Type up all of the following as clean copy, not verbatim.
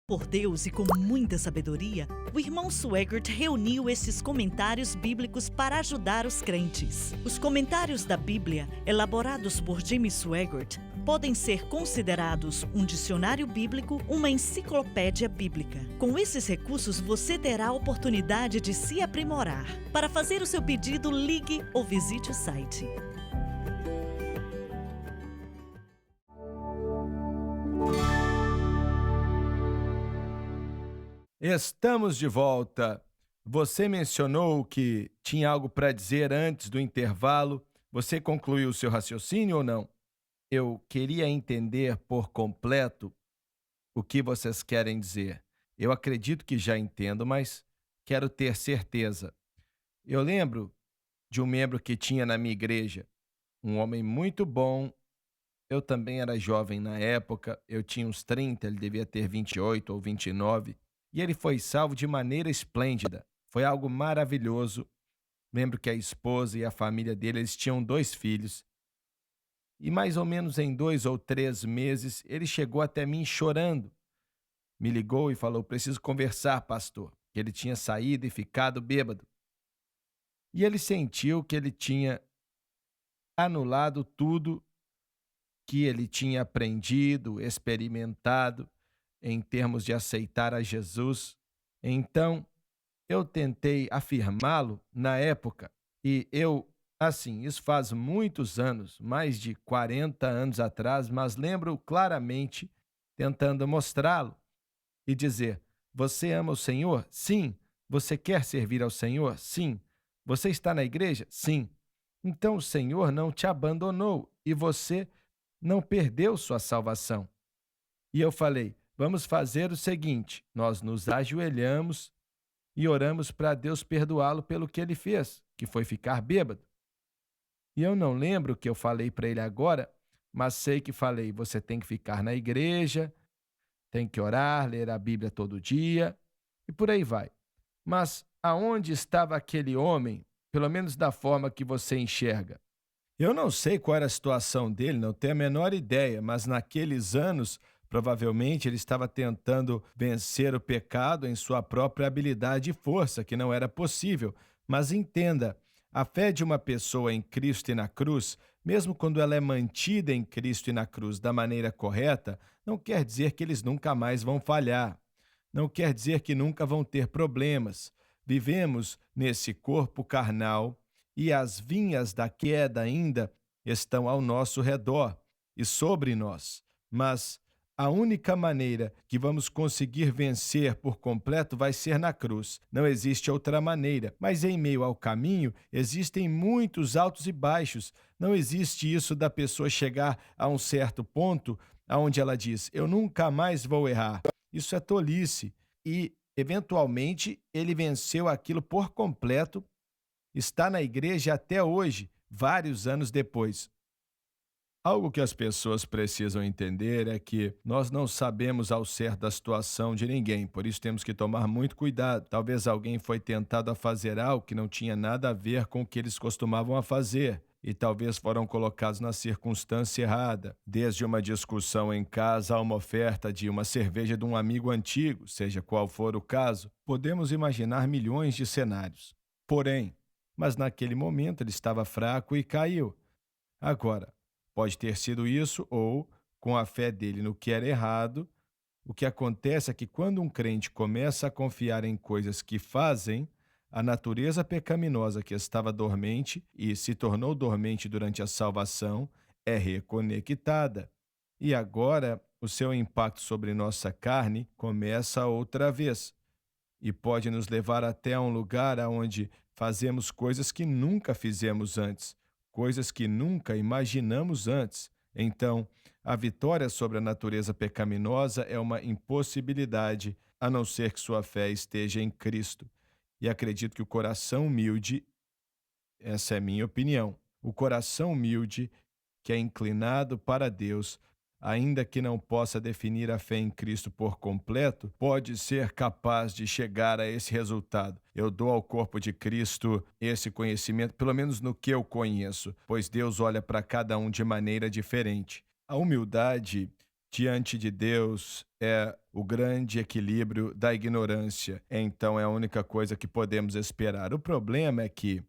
Por Deus e com muita sabedoria, o irmão Swaggart reuniu esses comentários bíblicos para ajudar os crentes. Os comentários da Bíblia, elaborados por Jimmy Swaggart, podem ser considerados um dicionário bíblico, uma enciclopédia bíblica. Com esses recursos, você terá a oportunidade de se aprimorar. Para fazer o seu pedido, ligue ou visite o site. Estamos de volta. Você mencionou que tinha algo para dizer antes do intervalo. Você concluiu o seu raciocínio ou não? Eu queria entender por completo o que vocês querem dizer. Eu acredito que já entendo, mas quero ter certeza. Eu lembro de um membro que tinha na minha igreja, um homem muito bom. Eu também era jovem na época, eu tinha uns 30, ele devia ter 28 ou 29, e ele foi salvo de maneira esplêndida. Foi algo maravilhoso. Lembro que a esposa e a família dele, eles tinham 2 filhos, e mais ou menos em 2 ou 3 meses, ele chegou até mim chorando. Me ligou e falou: "Preciso conversar, pastor", que ele tinha saído e ficado bêbado. E ele sentiu que ele tinha anulado tudo que ele tinha aprendido, experimentado em termos de aceitar a Jesus. Então, eu tentei afirmá-lo na época e isso faz muitos anos, mais de 40 anos atrás, mas lembro claramente tentando mostrá-lo e dizer: "Você ama o Senhor? Sim. Você quer servir ao Senhor? Sim. Você está na igreja? Sim. Então o Senhor não te abandonou e você não perdeu sua salvação." E eu falei: "Vamos fazer o seguinte: nós nos ajoelhamos e oramos para Deus perdoá-lo pelo que ele fez, que foi ficar bêbado." E eu não lembro o que eu falei para ele agora, mas sei que falei: "Você tem que ficar na igreja, tem que orar, ler a Bíblia todo dia", e por aí vai. Mas aonde estava aquele homem, pelo menos da forma que você enxerga? Eu não sei qual era a situação dele, não tenho a menor ideia, mas naqueles anos, provavelmente ele estava tentando vencer o pecado em sua própria habilidade e força, que não era possível. Mas entenda, a fé de uma pessoa em Cristo e na cruz, mesmo quando ela é mantida em Cristo e na cruz da maneira correta, não quer dizer que eles nunca mais vão falhar. Não quer dizer que nunca vão ter problemas. Vivemos nesse corpo carnal e as vinhas da queda ainda estão ao nosso redor e sobre nós. Mas a única maneira que vamos conseguir vencer por completo vai ser na cruz. Não existe outra maneira. Mas em meio ao caminho existem muitos altos e baixos. Não existe isso da pessoa chegar a um certo ponto onde ela diz: "Eu nunca mais vou errar." Isso é tolice. E, eventualmente, ele venceu aquilo por completo, está na igreja até hoje, vários anos depois. Algo que as pessoas precisam entender é que nós não sabemos ao certo da situação de ninguém, por isso temos que tomar muito cuidado. Talvez alguém foi tentado a fazer algo que não tinha nada a ver com o que eles costumavam a fazer, e talvez foram colocados na circunstância errada, desde uma discussão em casa a uma oferta de uma cerveja de um amigo antigo, seja qual for o caso. Podemos imaginar milhões de cenários. Porém, mas naquele momento ele estava fraco e caiu. Agora, pode ter sido isso ou, com a fé dele no que era errado, o que acontece é que quando um crente começa a confiar em coisas que fazem, a natureza pecaminosa que estava dormente e se tornou dormente durante a salvação é reconectada. E agora o seu impacto sobre nossa carne começa outra vez e pode nos levar até a um lugar onde fazemos coisas que nunca fizemos antes, coisas que nunca imaginamos antes. Então, a vitória sobre a natureza pecaminosa é uma impossibilidade, a não ser que sua fé esteja em Cristo. E acredito que o coração humilde, essa é minha opinião, o coração humilde que é inclinado para Deus, ainda que não possa definir a fé em Cristo por completo, pode ser capaz de chegar a esse resultado. Eu dou ao corpo de Cristo esse conhecimento, pelo menos no que eu conheço, pois Deus olha para cada um de maneira diferente. A humildade diante de Deus é o grande equilíbrio da ignorância. Então é a única coisa que podemos esperar. O problema é que,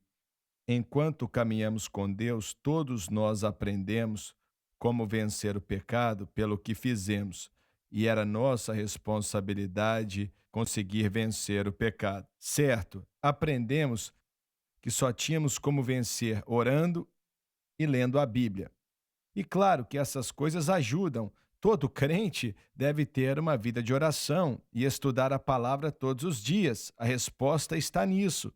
enquanto caminhamos com Deus, todos nós aprendemos como vencer o pecado pelo que fizemos. E era nossa responsabilidade conseguir vencer o pecado. Certo, aprendemos que só tínhamos como vencer orando e lendo a Bíblia. E claro que essas coisas ajudam. Todo crente deve ter uma vida de oração e estudar a palavra todos os dias. A resposta está nisso.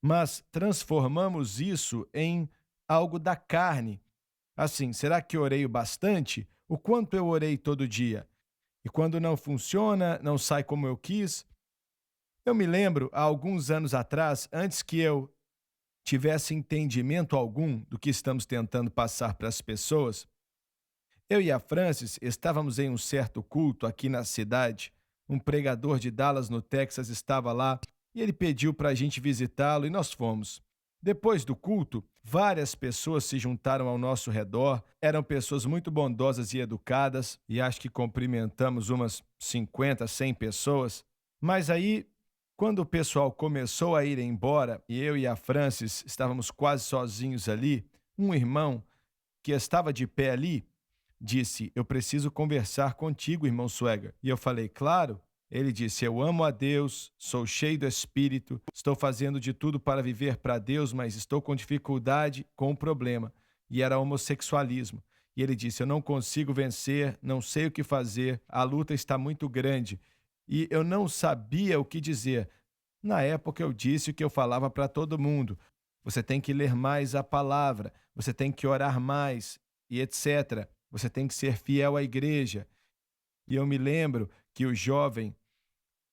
Mas transformamos isso em algo da carne. Assim, será que orei o bastante? O quanto eu orei todo dia? E quando não funciona, não sai como eu quis? Eu me lembro, há alguns anos atrás, antes que eu tivesse entendimento algum do que estamos tentando passar para as pessoas, eu e a Francis estávamos em um certo culto aqui na cidade. Um pregador de Dallas, no Texas, estava lá e ele pediu para a gente visitá-lo e nós fomos. Depois do culto, várias pessoas se juntaram ao nosso redor. Eram pessoas muito bondosas e educadas e acho que cumprimentamos umas 50, 100 pessoas. Mas aí, quando o pessoal começou a ir embora e eu e a Francis estávamos quase sozinhos ali, um irmão que estava de pé ali disse: "Eu preciso conversar contigo, irmão Swagger." E eu falei: "Claro." Ele disse: "Eu amo a Deus, sou cheio do Espírito, estou fazendo de tudo para viver para Deus, mas estou com dificuldade com um problema." E era homossexualismo. E ele disse: "Eu não consigo vencer, não sei o que fazer, a luta está muito grande." E eu não sabia o que dizer. Na época eu disse o que eu falava para todo mundo: você tem que ler mais a palavra, você tem que orar mais, e etc. Você tem que ser fiel à igreja. E eu me lembro que o jovem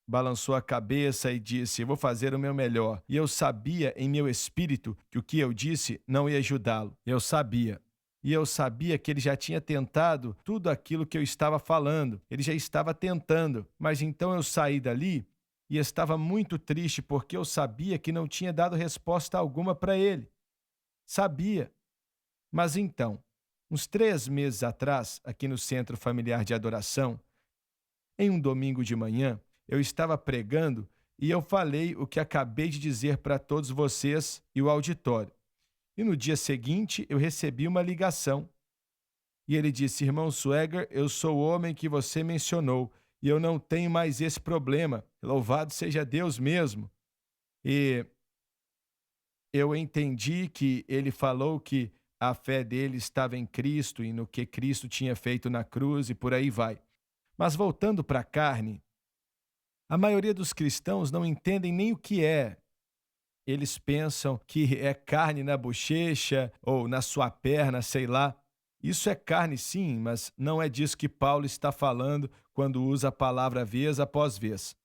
balançou a cabeça e disse: "Eu vou fazer o meu melhor." E eu sabia em meu espírito que o que eu disse não ia ajudá-lo. Eu sabia. E eu sabia que ele já tinha tentado tudo aquilo que eu estava falando. Ele já estava tentando. Mas então eu saí dali e estava muito triste porque eu sabia que não tinha dado resposta alguma para ele. Sabia. Mas então, uns 3 meses atrás, aqui no Centro Familiar de Adoração, em um domingo de manhã, eu estava pregando e eu falei o que acabei de dizer para todos vocês e o auditório. E no dia seguinte, eu recebi uma ligação. E ele disse: "Irmão Swagger, eu sou o homem que você mencionou e eu não tenho mais esse problema. Louvado seja Deus mesmo." E eu entendi que ele falou que a fé dele estava em Cristo e no que Cristo tinha feito na cruz e por aí vai. Mas voltando para a carne, a maioria dos cristãos não entendem nem o que é. Eles pensam que é carne na bochecha ou na sua perna, sei lá. Isso é carne sim, mas não é disso que Paulo está falando quando usa a palavra vez após vez.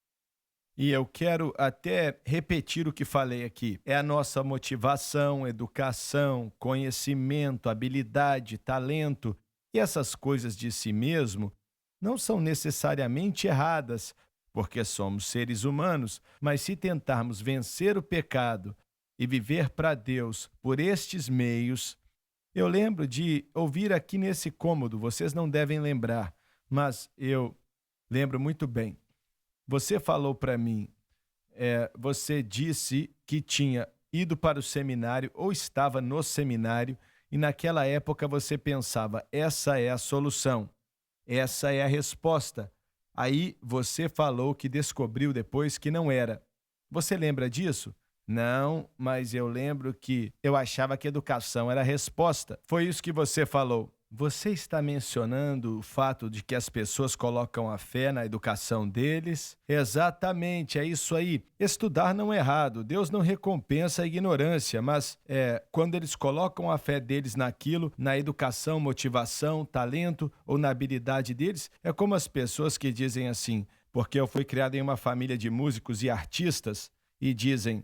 E eu quero até repetir o que falei aqui. É a nossa motivação, educação, conhecimento, habilidade, talento. E essas coisas de si mesmo não são necessariamente erradas, porque somos seres humanos, mas se tentarmos vencer o pecado e viver para Deus por estes meios. Eu lembro de ouvir aqui nesse cômodo, vocês não devem lembrar, mas eu lembro muito bem. Você falou para mim, você disse que tinha ido para o seminário ou estava no seminário e naquela época você pensava: essa é a solução, essa é a resposta. Aí você falou que descobriu depois que não era. Você lembra disso? Não, mas eu lembro que eu achava que educação era a resposta. Foi isso que você falou. Você está mencionando o fato de que as pessoas colocam a fé na educação deles? Exatamente, é isso aí. Estudar não é errado, Deus não recompensa a ignorância, mas quando eles colocam a fé deles naquilo, na educação, motivação, talento ou na habilidade deles, é como as pessoas que dizem assim: porque eu fui criado em uma família de músicos e artistas, e dizem: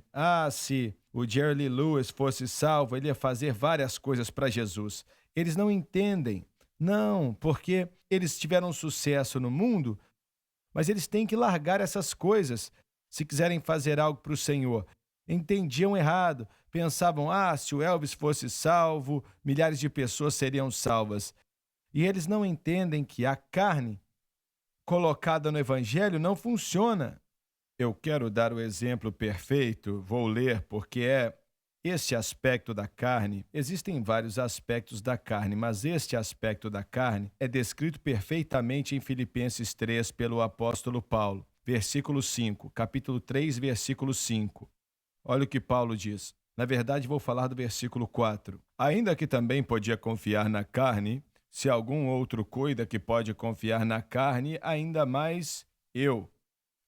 se o Jerry Lee Lewis fosse salvo, ele ia fazer várias coisas para Jesus. Eles não entendem. Não, porque eles tiveram sucesso no mundo, mas eles têm que largar essas coisas se quiserem fazer algo para o Senhor. Entendiam errado. Pensavam: se o Elvis fosse salvo, milhares de pessoas seriam salvas. E eles não entendem que a carne colocada no Evangelho não funciona. Eu quero dar o exemplo perfeito, vou ler, porque é este aspecto da carne. Existem vários aspectos da carne, mas este aspecto da carne é descrito perfeitamente em Filipenses 3 pelo apóstolo Paulo. Versículo 5, capítulo 3, versículo 5. Olha o que Paulo diz. Na verdade, vou falar do versículo 4. Ainda que também podia confiar na carne, se algum outro cuida que pode confiar na carne, ainda mais eu,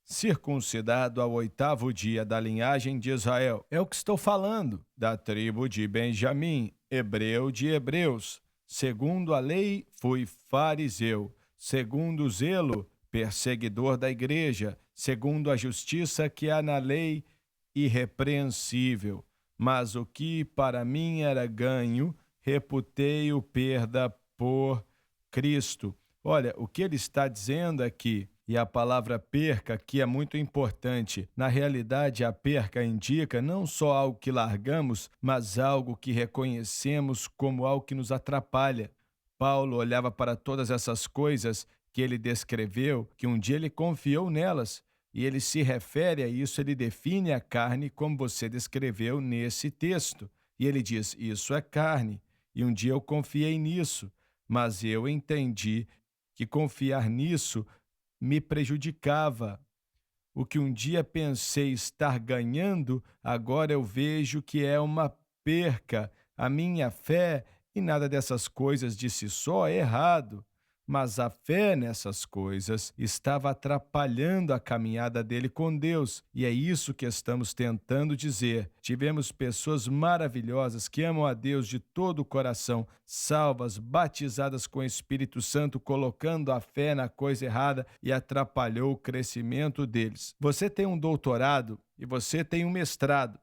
circuncidado ao 8º dia da linhagem de Israel. É o que estou falando, da tribo de Benjamim, hebreu de hebreus. Segundo a lei, fui fariseu. Segundo o zelo, perseguidor da igreja. Segundo a justiça que há na lei, irrepreensível. Mas o que para mim era ganho, reputei-o perda por Cristo. Olha, o que ele está dizendo aqui, e a palavra perca aqui é muito importante. Na realidade, a perca indica não só algo que largamos, mas algo que reconhecemos como algo que nos atrapalha. Paulo olhava para todas essas coisas que ele descreveu, que um dia ele confiou nelas, e ele se refere a isso, ele define a carne como você descreveu nesse texto. E ele diz, isso é carne, e um dia eu confiei nisso, mas eu entendi que confiar nisso me prejudicava. O que um dia pensei estar ganhando, agora eu vejo que é uma perca. A minha fé em nada dessas coisas de si só é errado, mas a fé nessas coisas estava atrapalhando a caminhada dele com Deus. E é isso que estamos tentando dizer. Tivemos pessoas maravilhosas que amam a Deus de todo o coração, salvas, batizadas com o Espírito Santo, colocando a fé na coisa errada e atrapalhou o crescimento deles. Você tem um doutorado e você tem um mestrado.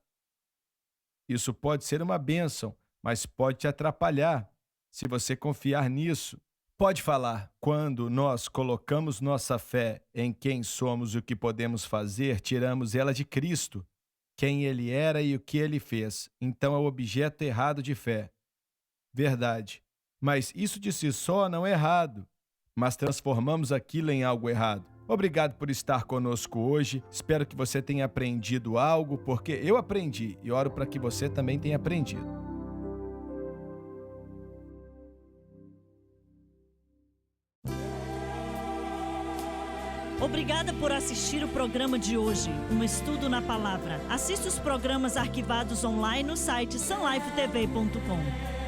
Isso pode ser uma bênção, mas pode te atrapalhar se você confiar nisso. Pode falar, quando nós colocamos nossa fé em quem somos e o que podemos fazer, tiramos ela de Cristo, quem ele era e o que ele fez. Então é o objeto errado de fé. Verdade. Mas isso de si só não é errado, mas transformamos aquilo em algo errado. Obrigado por estar conosco hoje. Espero que você tenha aprendido algo, porque eu aprendi e oro para que você também tenha aprendido. Obrigada por assistir o programa de hoje, um estudo na palavra. Assista os programas arquivados online no site sunlifetv.com.